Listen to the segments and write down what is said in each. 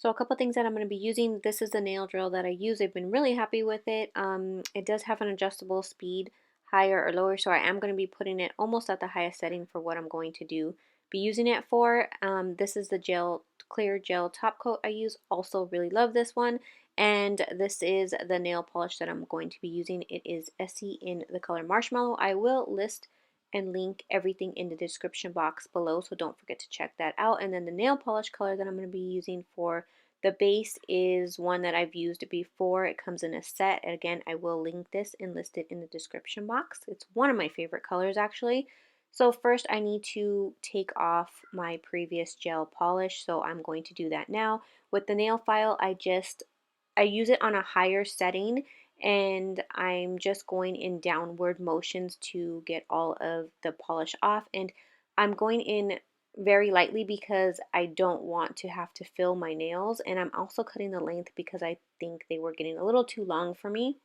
So a couple things that I'm going to be using. This is the nail drill that I use. I've been really happy with it. It does have an adjustable speed, higher or lower, so I am going to be putting it almost at the highest setting for what I'm going to be using it for. This is the clear gel top coat I use. Also really love this one. And this is the nail polish that I'm going to be using. It is Essie in the color Marshmallow. I will list and link everything in the description box below, so don't forget to check that out. And then the nail polish color that I'm going to be using for the base is one that I've used before. It comes in a set. Again, I will link this and list it in the description box. It's one of my favorite colors actually. So first I need to take off my previous gel polish, so I'm going to do that now. With the nail file, I use it on a higher setting, and I'm just going in downward motions to get all of the polish off, and I'm going in very lightly because I don't want to have to fill my nails, and I'm also cutting the length because I think they were getting a little too long for me.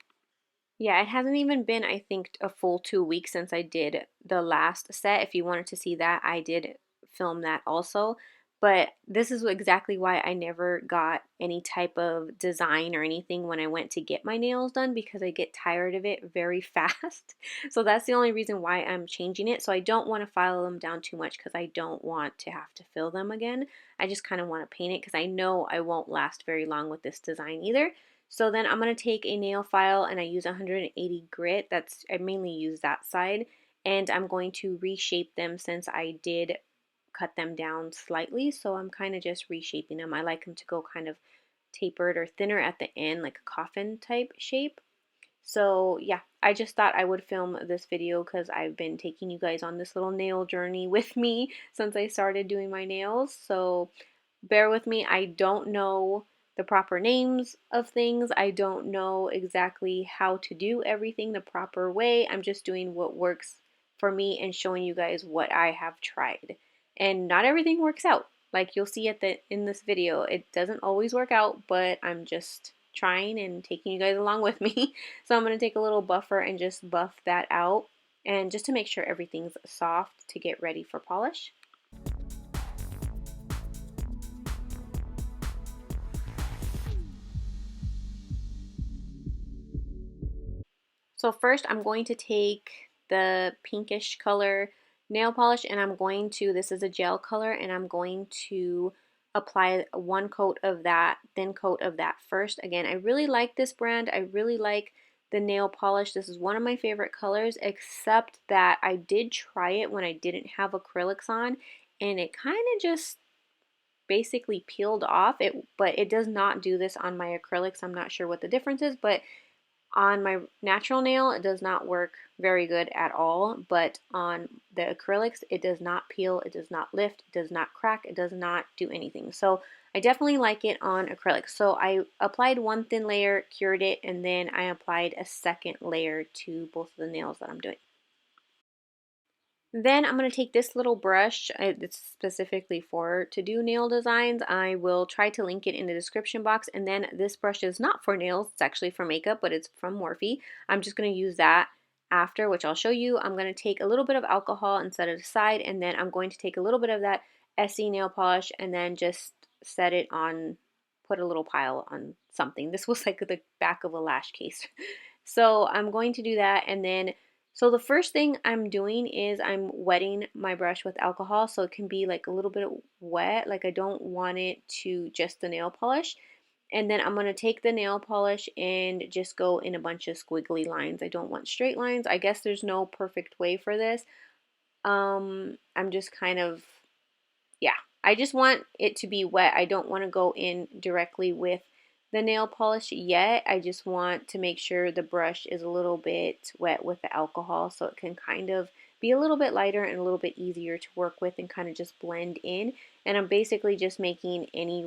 Yeah, it hasn't even been, I think, a full 2 weeks since I did the last set. If you wanted to see that, I did film that also. But this is exactly why I never got any type of design or anything when I went to get my nails done, because I get tired of it very fast. So that's the only reason why I'm changing it. So I don't want to file them down too much because I don't want to have to fill them again. I just kind of want to paint it because I know I won't last very long with this design either. So then I'm going to take a nail file, and I use 180 grit. I mainly use that side, and I'm going to reshape them since I did cut them down slightly. So I'm kind of just reshaping them. I like them to go kind of tapered or thinner at the end, like a coffin type shape. So yeah, I just thought I would film this video because I've been taking you guys on this little nail journey with me since I started doing my nails. So bear with me. I don't know the proper names of things. I don't know exactly how to do everything the proper way. I'm just doing what works for me and showing you guys what I have tried. And not everything works out. Like you'll see in this video, it doesn't always work out, but I'm just trying and taking you guys along with me. So I'm going to take a little buffer and just buff that out, and just to make sure everything's soft to get ready for polish. So first I'm going to take the pinkish color nail polish, and this is a gel color, and I'm going to apply one coat of that, thin coat of that first. Again, I really like this brand. I really like the nail polish. This is one of my favorite colors, except that I did try it when I didn't have acrylics on, and it kind of just basically peeled off. But it does not do this on my acrylics. I'm not sure what the difference is, but on my natural nail, it does not work very good at all, but on the acrylics, it does not peel, it does not lift, it does not crack, it does not do anything. So I definitely like it on acrylics. So I applied one thin layer, cured it, and then I applied a second layer to both of the nails that I'm doing. Then I'm going to take this little brush. It's specifically to do nail designs. I will try to link it in the description box. And then this brush is not for nails. It's actually for makeup, but it's from Morphe. I'm just going to use that after, which I'll show you. I'm going to take a little bit of alcohol and set it aside. And then I'm going to take a little bit of that Essie nail polish and then just set it on, put a little pile on something. This was like the back of a lash case. So I'm going to do that, and then so the first thing I'm doing is I'm wetting my brush with alcohol, so it can be like a little bit wet. Like I don't want it to just the nail polish. And then I'm going to take the nail polish and just go in a bunch of squiggly lines. I don't want straight lines. I guess there's no perfect way for this. I'm just kind of, yeah, I just want it to be wet. I don't want to go in directly with the nail polish yet. I just want to make sure the brush is a little bit wet with the alcohol so it can kind of be a little bit lighter and a little bit easier to work with and kind of just blend in. And I'm basically just making any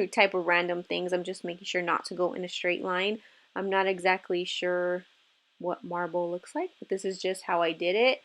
type of random things. I'm just making sure not to go in a straight line. I'm not exactly sure what marble looks like, but this is just how I did it.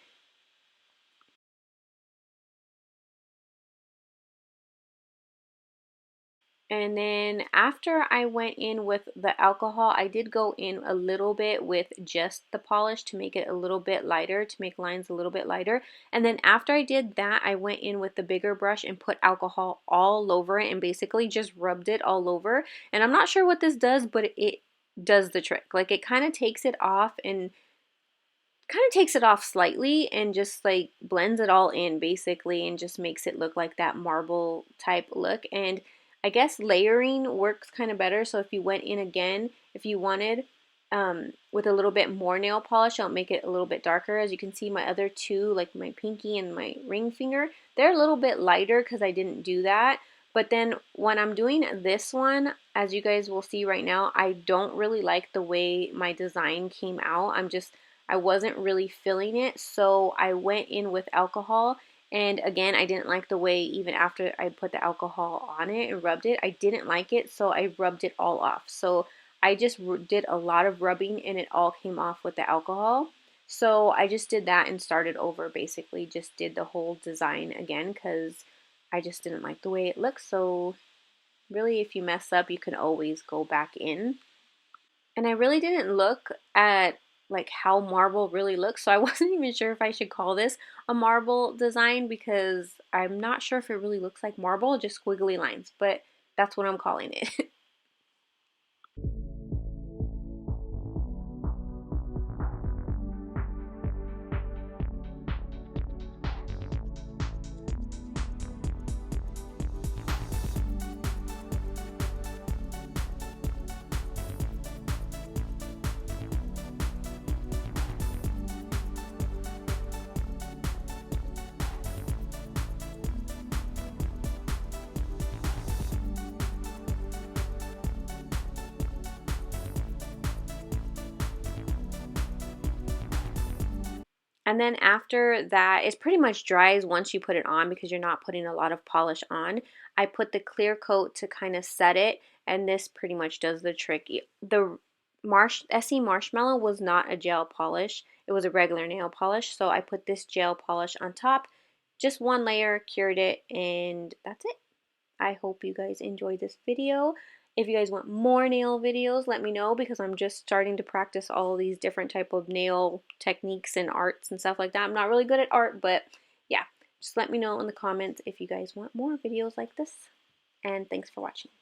And then after I went in with the alcohol, I did go in a little bit with just the polish to make it a little bit lighter, to make lines a little bit lighter. And then after I did that, I went in with the bigger brush and put alcohol all over it and basically just rubbed it all over. And I'm not sure what this does, but it does the trick. Like, it kind of takes it off and slightly and just like blends it all in basically and just makes it look like that marble type look. And I guess layering works kind of better. So if you went in again, if you wanted, with a little bit more nail polish, I'll make it a little bit darker. As you can see, my other two, like my pinky and my ring finger, they're a little bit lighter because I didn't do that. But then when I'm doing this one, as you guys will see right now, I don't really like the way my design came out. I wasn't really feeling it, so I went in with alcohol. And again, I didn't like the way, even after I put the alcohol on it and rubbed it, I didn't like it, so I rubbed it all off. So I just did a lot of rubbing and it all came off with the alcohol. So I just did that and started over, basically just did the whole design again because I just didn't like the way it looks. So really, if you mess up, you can always go back in. And I really didn't look at like how marble really looks, so I wasn't even sure if I should call this a marble design because I'm not sure if it really looks like marble, just squiggly lines, but that's what I'm calling it. And then after that, it's pretty much dries once you put it on because you're not putting a lot of polish on. I put the clear coat to kind of set it, and this pretty much does the trick. The Essie Marshmallow was not a gel polish. It was a regular nail polish, so I put this gel polish on top. Just one layer, cured it, and that's it. I hope you guys enjoyed this video. If you guys want more nail videos, let me know because I'm just starting to practice all these different type of nail techniques and arts and stuff like that. I'm not really good at art, but yeah, just let me know in the comments if you guys want more videos like this. And thanks for watching.